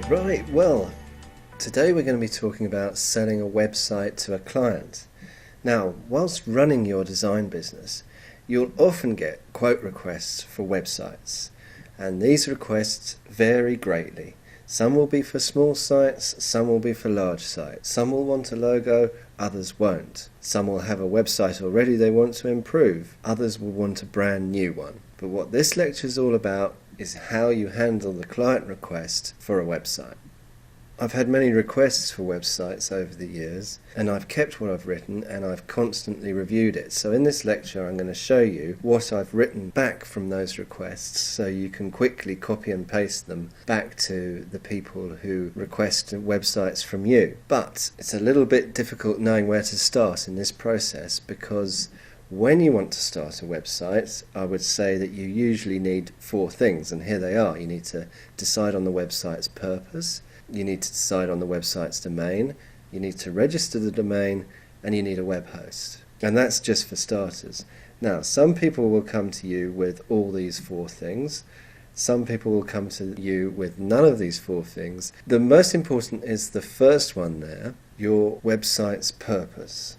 Right, well, today we're going to be talking about selling a website to a client. Now, whilst running your design business, you'll often get quote requests for websites, and these requests vary greatly. Some will be for small sites, some will be for large sites. Some will want a logo, others won't. Some will have a website already they want to improve, others will want a brand new one. But what this lecture is all about is how you handle the client request for a website. I've had many requests for websites over the years, and I've kept what I've written and I've constantly reviewed it. So in this lecture I'm going to show you what I've written back from those requests so you can quickly copy and paste them back to the people who request websites from you. But it's a little bit difficult knowing where to start in this process, because when you want to start a website, I would say that you usually need 4 things, and here they are. You need to decide on the website's purpose, you need to decide on the website's domain, you need to register the domain, and you need a web host. And that's just for starters. Now, some people will come to you with all these 4 things. Some people will come to you with none of these 4 things. The most important is the first one there, your website's purpose.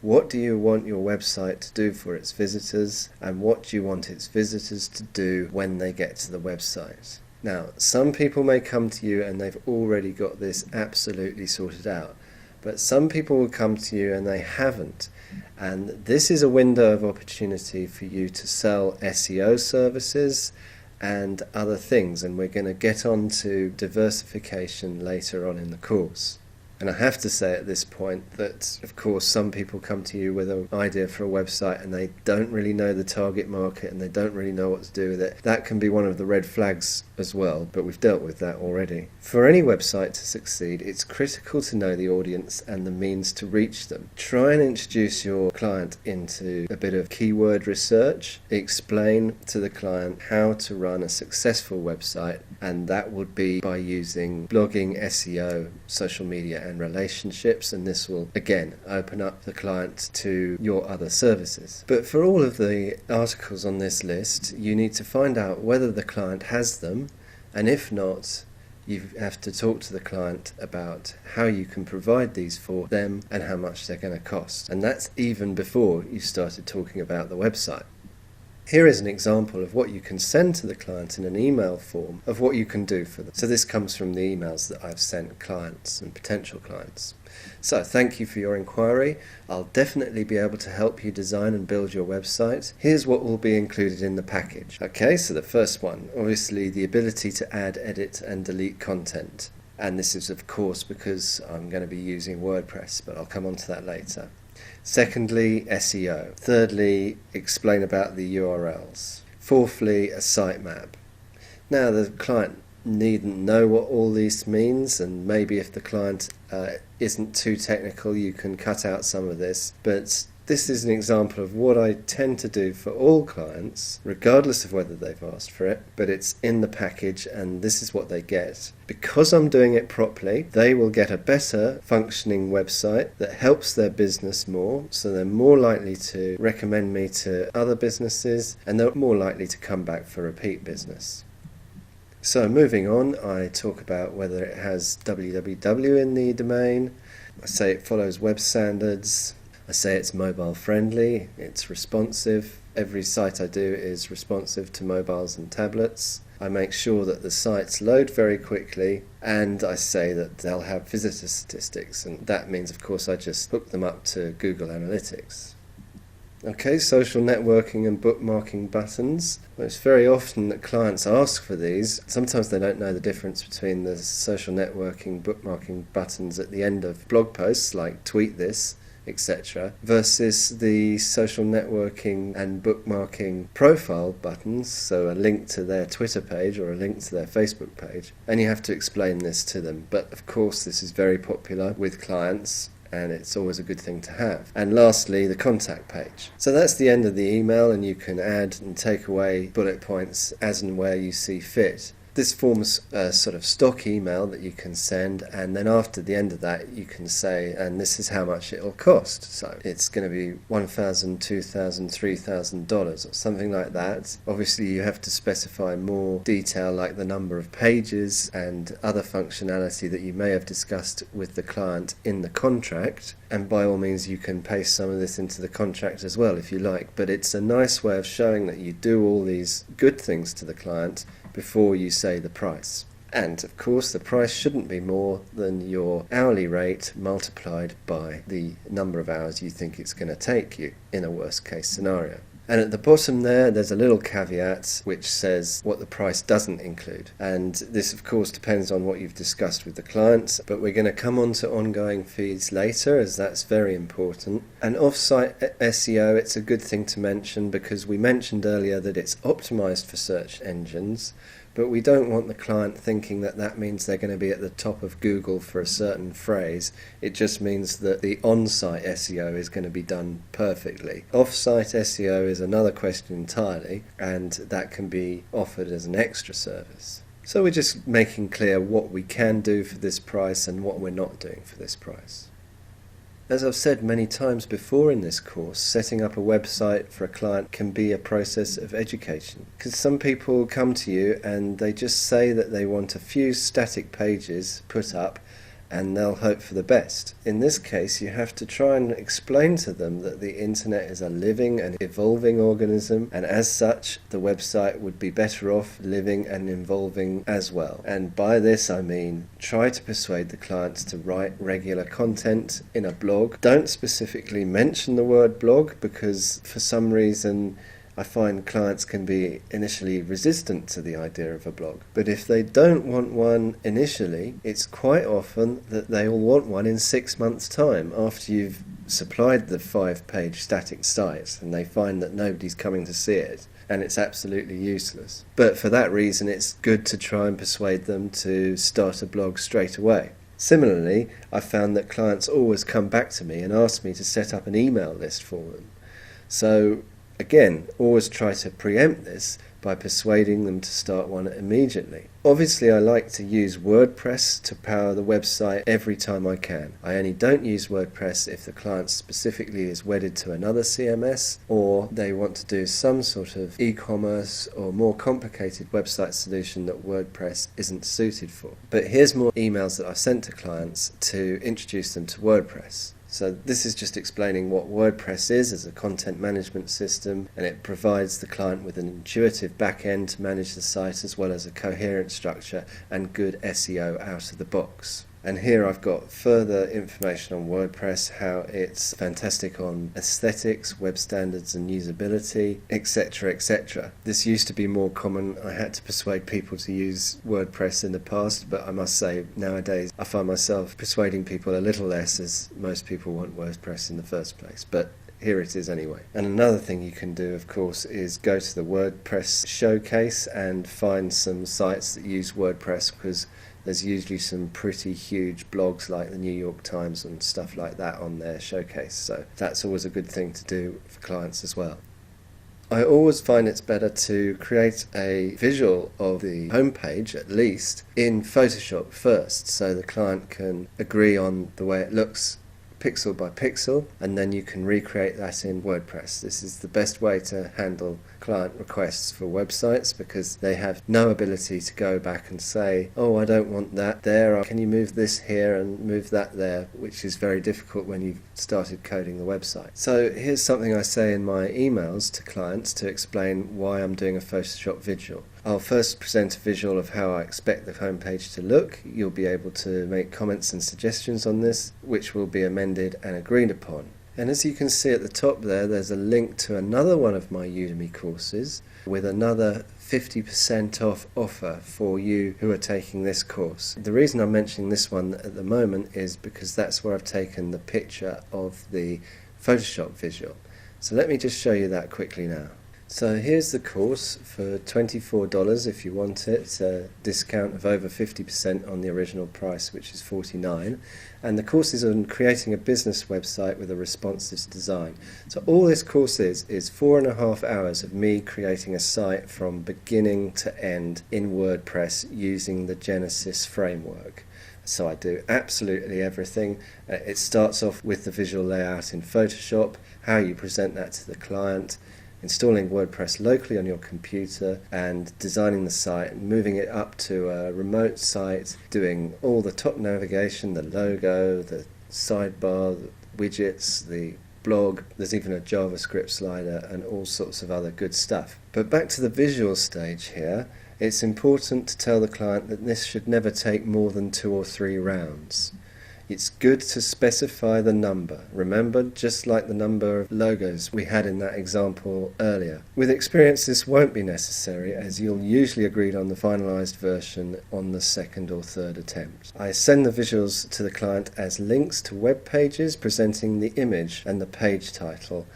What do you want your website to do for its visitors, and what do you want its visitors to do when they get to the website? Now, some people may come to you and they've already got this absolutely sorted out, but some people will come to you and they haven't. And this is a window of opportunity for you to sell SEO services and other things, and we're going to get on to diversification later on in the course. And I have to say at this point that, of course, some people come to you with an idea for a website and they don't really know the target market and they don't really know what to do with it. That can be one of the red flags as well, but we've dealt with that already. For any website to succeed, it's critical to know the audience and the means to reach them. Try and introduce your client into a bit of keyword research. Explain to the client how to run a successful website, and that would be by using blogging, SEO, social media, and relationships, and this will again open up the client to your other services. But for all of the articles on this list, you need to find out whether the client has them, and if not, you have to talk to the client about how you can provide these for them and how much they're going to cost. And that's even before you started talking about the website. Here is an example of what you can send to the client in an email form of what you can do for them. So this comes from the emails that I've sent clients and potential clients. So thank you for your inquiry. I'll definitely be able to help you design and build your website. Here's what will be included in the package. Okay, so the first one, obviously the ability to add, edit and delete content. And this is of course because I'm going to be using WordPress, but I'll come on to that later. Secondly, SEO. Thirdly, explain about the URLs. Fourthly, a sitemap. Now, the client needn't know what all this means, and maybe if the client isn't too technical, you can cut out some of this, but this is an example of what I tend to do for all clients, regardless of whether they've asked for it, but it's in the package and this is what they get. Because I'm doing it properly, they will get a better functioning website that helps their business more, so they're more likely to recommend me to other businesses and they're more likely to come back for repeat business. So moving on, I talk about whether it has www in the domain. I say it follows web standards. I say it's mobile friendly, it's responsive. Every site I do is responsive to mobiles and tablets. I make sure that the sites load very quickly, and I say that they'll have visitor statistics, and that means of course I just hook them up to Google Analytics. Okay, social networking and bookmarking buttons. Well, it's very often that clients ask for these. Sometimes they don't know the difference between the social networking, bookmarking buttons at the end of blog posts like tweet this, etc., versus the social networking and bookmarking profile buttons, so a link to their Twitter page or a link to their Facebook page, and you have to explain this to them. But of course this is very popular with clients and it's always a good thing to have. And lastly, the contact page. So that's the end of the email, and you can add and take away bullet points as and where you see fit. This forms a sort of stock email that you can send, and then after the end of that you can say, and this is how much it'll cost. So it's going to be $1,000, $2,000, $3,000 or something like that. Obviously you have to specify more detail, like the number of pages and other functionality that you may have discussed with the client in the contract, and by all means you can paste some of this into the contract as well if you like, but it's a nice way of showing that you do all these good things to the client before you say the price. And of course the price shouldn't be more than your hourly rate multiplied by the number of hours you think it's going to take you in a worst case scenario. And at the bottom there's a little caveat which says what the price doesn't include. And this of course depends on what you've discussed with the clients, but we're going to come on to ongoing fees later, as that's very important. And off-site SEO, it's a good thing to mention because we mentioned earlier that it's optimized for search engines, but we don't want the client thinking that that means they're going to be at the top of Google for a certain phrase. It just means that the on-site SEO is going to be done perfectly. Off-site SEO is another question entirely, and that can be offered as an extra service. So we're just making clear what we can do for this price and what we're not doing for this price. As I've said many times before in this course, setting up a website for a client can be a process of education. Because some people come to you and they just say that they want a few static pages put up and they'll hope for the best. In this case, you have to try and explain to them that the internet is a living and evolving organism, and as such, the website would be better off living and evolving as well. And by this I mean, try to persuade the clients to write regular content in a blog. Don't specifically mention the word blog, because for some reason I find clients can be initially resistant to the idea of a blog. But if they don't want one initially, it's quite often that they will want one in 6 months' time after you've supplied the 5-page static site and they find that nobody's coming to see it and it's absolutely useless. But for that reason, it's good to try and persuade them to start a blog straight away. Similarly, I found that clients always come back to me and ask me to set up an email list for them. So again, always try to preempt this by persuading them to start one immediately. Obviously, I like to use WordPress to power the website every time I can. I only don't use WordPress if the client specifically is wedded to another CMS, or they want to do some sort of e-commerce or more complicated website solution that WordPress isn't suited for. But here's more emails that I've sent to clients to introduce them to WordPress. So this is just explaining what WordPress is as a content management system, and it provides the client with an intuitive back-end to manage the site as well as a coherent structure and good SEO out of the box. And here I've got further information on WordPress, how it's fantastic on aesthetics, web standards and usability, etc, etc. This used to be more common. I had to persuade people to use WordPress in the past, but I must say nowadays I find myself persuading people a little less, as most people want WordPress in the first place. But here it is anyway. And another thing you can do, of course, is go to the WordPress showcase and find some sites that use WordPress, because there's usually some pretty huge blogs like the New York Times and stuff like that on their showcase. So that's always a good thing to do for clients as well. I always find it's better to create a visual of the homepage, at least, in Photoshop first, so the client can agree on the way it looks pixel by pixel, and then you can recreate that in WordPress. This is the best way to handle client requests for websites, because they have no ability to go back and say, oh, I don't want that there, can you move this here and move that there, which is very difficult when you've started coding the website. So here's something I say in my emails to clients to explain why I'm doing a Photoshop visual. I'll first present a visual of how I expect the homepage to look. You'll be able to make comments and suggestions on this, which will be amended and agreed upon. And as you can see at the top there's a link to another one of my Udemy courses with another 50% off offer for you who are taking this course. The reason I'm mentioning this one at the moment is because that's where I've taken the picture of the Photoshop visual. So let me just show you that quickly now. So here's the course for $24 if you want it. It's a discount of over 50% on the original price, which is $49. And the course is on creating a business website with a responsive design. So all this course is 4.5 hours of me creating a site from beginning to end in WordPress using the Genesis framework. So I do absolutely everything. It starts off with the visual layout in Photoshop, how you present that to the client, installing WordPress locally on your computer and designing the site and moving it up to a remote site, doing all the top navigation, the logo, the sidebar, the widgets, the blog. There's even a JavaScript slider and all sorts of other good stuff. But back to the visual stage here, it's important to tell the client that this should never take more than 2 or 3 rounds. It's good to specify the number. Remember, just like the number of logos we had in that example earlier. With experience, this won't be necessary, as you'll usually agree on the finalized version on the 2nd or 3rd attempt. I send the visuals to the client as links to web pages presenting the image and the page title.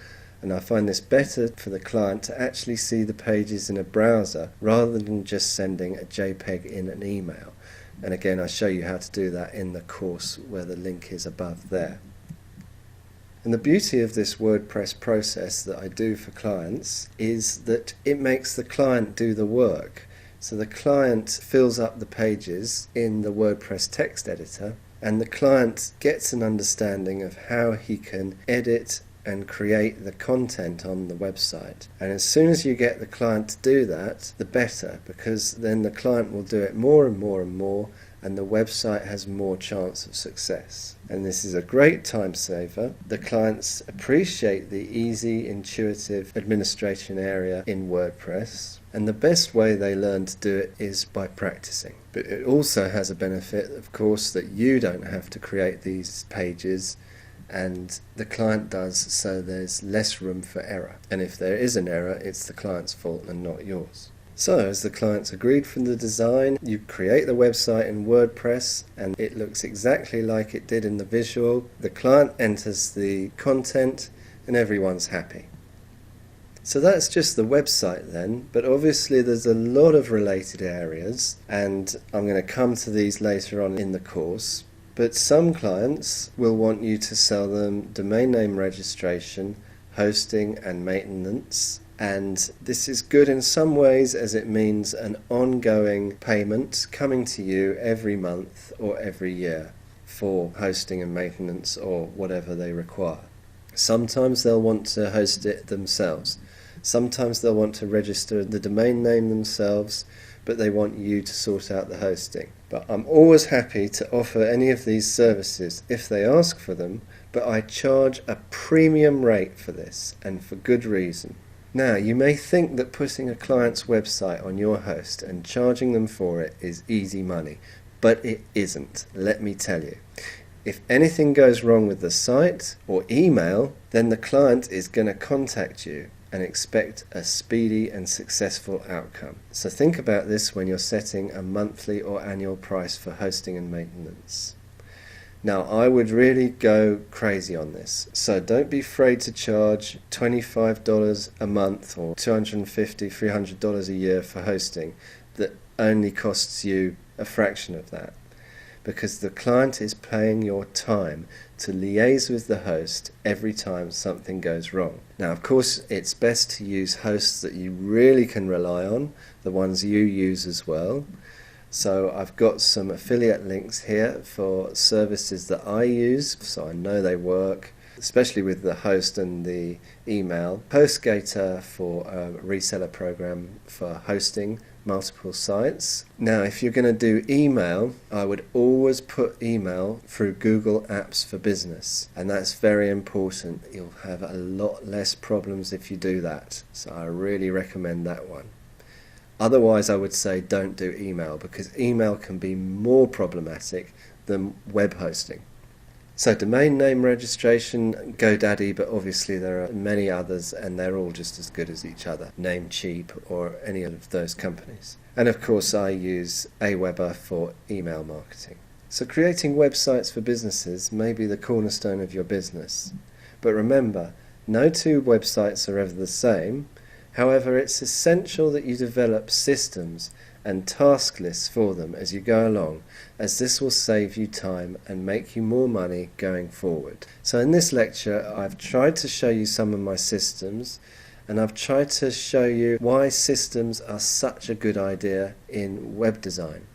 And I find this better for the client to actually see the pages in a browser rather than just sending a JPEG in an email. And again, I show you how to do that in the course where the link is above there. And the beauty of this WordPress process that I do for clients is that it makes the client do the work. So the client fills up the pages in the WordPress text editor, and the client gets an understanding of how he can edit and create the content on the website. And as soon as you get the client to do that, the better, because then the client will do it more and more and more, and the website has more chance of success. And this is a great time saver. The clients appreciate the easy, intuitive administration area in WordPress, and the best way they learn to do it is by practicing. But it also has a benefit, of course, that you don't have to create these pages, and the client does, so there's less room for error. And if there is an error, it's the client's fault and not yours. So, as the client's agreed from the design, you create the website in WordPress and it looks exactly like it did in the visual. The client enters the content and everyone's happy. So that's just the website then, but obviously there's a lot of related areas, and I'm going to come to these later on in the course. But some clients will want you to sell them domain name registration, hosting and maintenance. And this is good in some ways, as it means an ongoing payment coming to you every month or every year for hosting and maintenance or whatever they require. Sometimes they'll want to host it themselves. Sometimes they'll want to register the domain name themselves, but they want you to sort out the hosting. But I'm always happy to offer any of these services if they ask for them, but I charge a premium rate for this, and for good reason. Now, you may think that putting a client's website on your host and charging them for it is easy money, but it isn't, let me tell you. If anything goes wrong with the site or email, then the client is going to contact you and expect a speedy and successful outcome. So think about this when you're setting a monthly or annual price for hosting and maintenance. Now, I would really go crazy on this, so don't be afraid to charge $25 a month or $250, $300 a year for hosting that only costs you a fraction of that, because the client is paying your time to liaise with the host every time something goes wrong. Now, of course, it's best to use hosts that you really can rely on, the ones you use as well. So I've got some affiliate links here for services that I use, so I know they work, especially with the host and the email. HostGator for a reseller program for hosting multiple sites. Now, if you're going to do email, I would always put email through Google Apps for Business, and that's very important. You'll have a lot less problems if you do that, so I really recommend that one. Otherwise, I would say don't do email, because email can be more problematic than web hosting. So domain name registration, GoDaddy, but obviously there are many others and they're all just as good as each other. Namecheap or any of those companies. And of course I use Aweber for email marketing. So creating websites for businesses may be the cornerstone of your business. But remember, no two websites are ever the same, However, it's essential that you develop systems and task lists for them as you go along, as this will save you time and make you more money going forward. So in this lecture, I've tried to show you some of my systems, and I've tried to show you why systems are such a good idea in web design.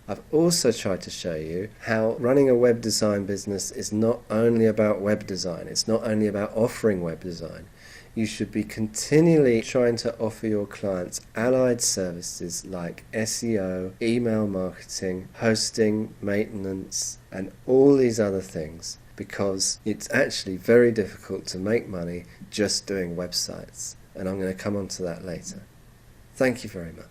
I've also tried to show you how running a web design business is not only about web design, it's not only about offering web design. You should be continually trying to offer your clients allied services like SEO, email marketing, hosting, maintenance, and all these other things, because it's actually very difficult to make money just doing websites. And I'm going to come on to that later. Thank you very much.